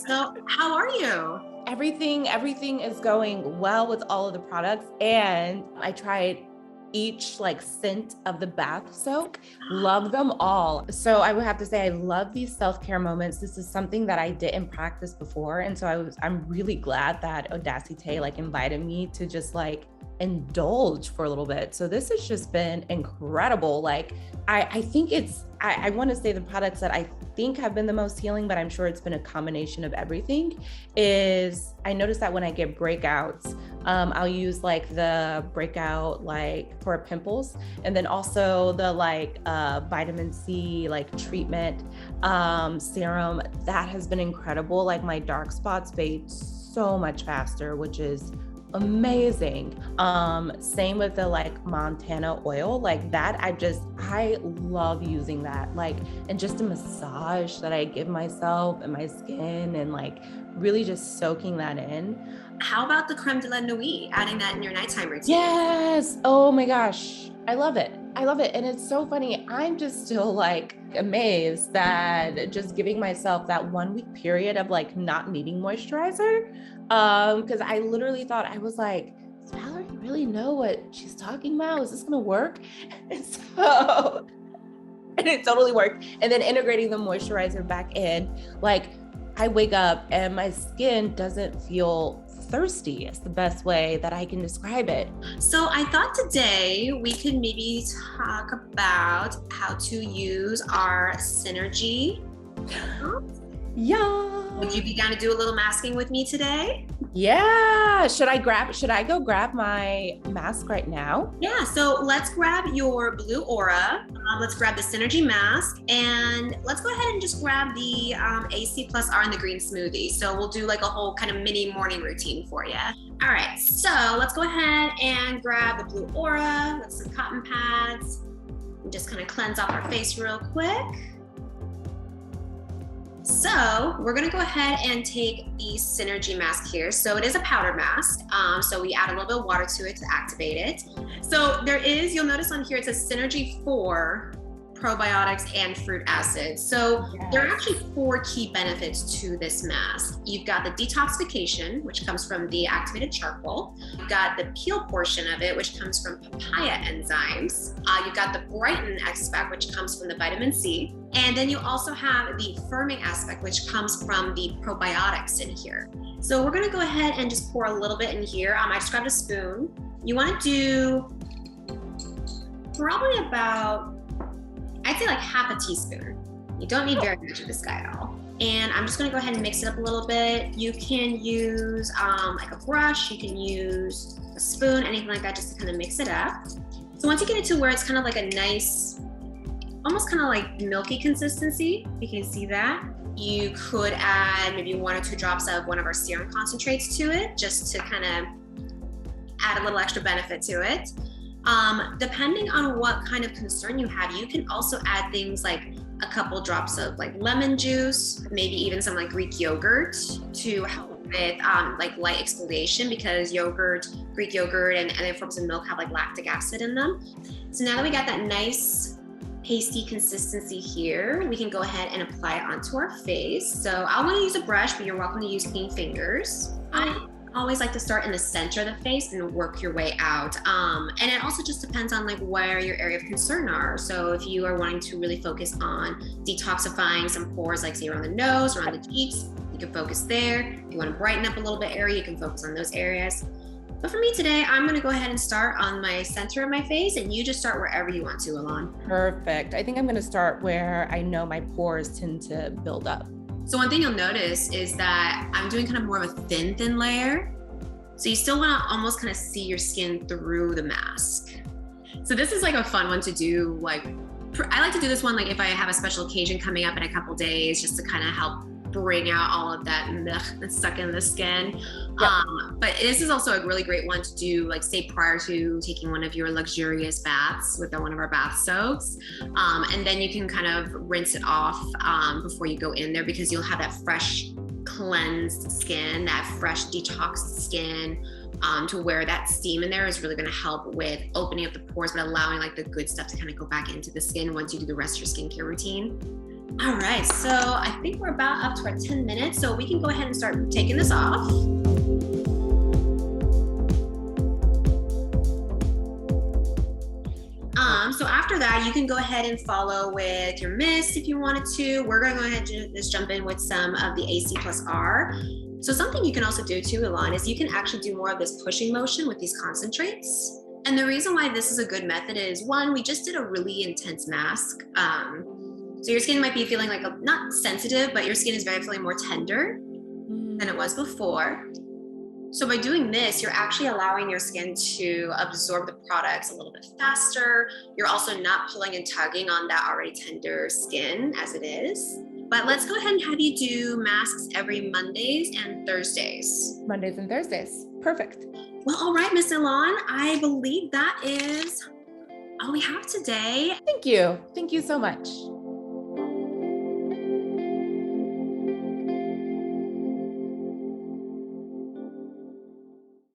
So how are you? Everything is going well with all of the products. And I tried each like scent of the bath soak, love them all. So I would have to say, I love these self-care moments. This is something that I didn't practice before. And so I'm really glad that Odacite like invited me to just like indulge for a little bit. So this has just been incredible. Like I think I want to say the products that I think have been the most healing, but I'm sure it's been a combination of everything, is I noticed that when I get breakouts, I'll use like the breakout like for pimples, and then also the like vitamin C like treatment serum that has been incredible. Like my dark spots fade so much faster, which is amazing. Same with the like Montana oil, like that. I love using that, like, and just the massage that I give myself and my skin, and like really just soaking that in. How about the creme de la nuit? Adding that in your nighttime routine? Yes. Oh my gosh. I love it. I love it. And it's so funny. I'm just still like amazed that just giving myself that 1 week period of like not needing moisturizer. Because I literally thought, I was like, does Valerie really know what she's talking about? Is this gonna work? And it totally worked. And then integrating the moisturizer back in, like I wake up and my skin doesn't feel thirsty. It's the best way that I can describe it. So I thought today we could maybe talk about how to use our Synergie. Yeah. Would you be down to do a little masking with me today? Yeah. Should I go grab my mask right now? Yeah, so let's grab your blue aura. Let's grab the Synergie mask, and let's go ahead and just grab the AC plus R in the green smoothie. So we'll do like a whole kind of mini morning routine for you. All right, so let's go ahead and grab the blue aura with some cotton pads and just kind of cleanse off our face real quick. So we're gonna go ahead and take the Synergie mask here. So it is a powder mask. So we add a little bit of water to it to activate it. So you'll notice on here, it says Synergie for probiotics and fruit acids. So there are actually 4 key benefits to this mask. You've got the detoxification, which comes from the activated charcoal. You've got the peel portion of it, which comes from papaya enzymes. You've got the Brighten aspect, which comes from the vitamin C. And then you also have the firming aspect, which comes from the probiotics in here. So we're gonna go ahead and just pour a little bit in here. I just grabbed a spoon. You wanna do probably about, I'd say like half a teaspoon. You don't need very much of this guy at all. And I'm just gonna go ahead and mix it up a little bit. You can use like a brush, you can use a spoon, anything like that, just to kind of mix it up. So once you get it to where it's kind of like a nice, almost kind of like milky consistency, you can see that. You could add maybe 1 or 2 drops of one of our serum concentrates to it, just to kind of add a little extra benefit to it. Depending on what kind of concern you have, you can also add things like a couple drops of like lemon juice, maybe even some like Greek yogurt to help with like light exfoliation, because Greek yogurt and other forms of milk have like lactic acid in them. So now that we got that nice pasty consistency here, we can go ahead and apply it onto our face. So I want to use a brush, but you're welcome to use clean fingers. I always like to start in the center of the face and work your way out. And it also just depends on like where your area of concern are. So if you are wanting to really focus on detoxifying some pores, like say around the nose, around the cheeks, you can focus there. If you want to brighten up a little bit area, you can focus on those areas. But for me today, I'm gonna go ahead and start on my center of my face, and you just start wherever you want to, Elan. Perfect. I think I'm gonna start where I know my pores tend to build up. So one thing you'll notice is that I'm doing kind of more of a thin layer. So you still wanna almost kind of see your skin through the mask. So this is like a fun one to do. Like, I like to do this one like if I have a special occasion coming up in a couple days, just to kind of help bring out all of that that's stuck in the skin. Yep. But this is also a really great one to do, like say prior to taking one of your luxurious baths with one of our bath soaks. And then you can kind of rinse it off before you go in there, because you'll have that fresh cleansed skin, that fresh detoxed skin, to where that steam in there is really going to help with opening up the pores, but allowing like the good stuff to kind of go back into the skin once you do the rest of your skincare routine. All right, so I think we're about up to our 10 minutes, so we can go ahead and start taking this off. So after that, you can go ahead and follow with your mist if you wanted to. We're going to go ahead and just jump in with some of the AC plus R. So something you can also do too, Elan, is you can actually do more of this pushing motion with these concentrates. And the reason why this is a good method is, one, we just did a really intense mask. So your skin might be feeling like not sensitive, but your skin is feeling more tender than it was before. So by doing this, you're actually allowing your skin to absorb the products a little bit faster. You're also not pulling and tugging on that already tender skin as it is. But let's go ahead and have you do masks every Mondays and Thursdays. Mondays and Thursdays. Perfect. Well, all right, Miss Elan, I believe that is all we have today. Thank you. Thank you so much.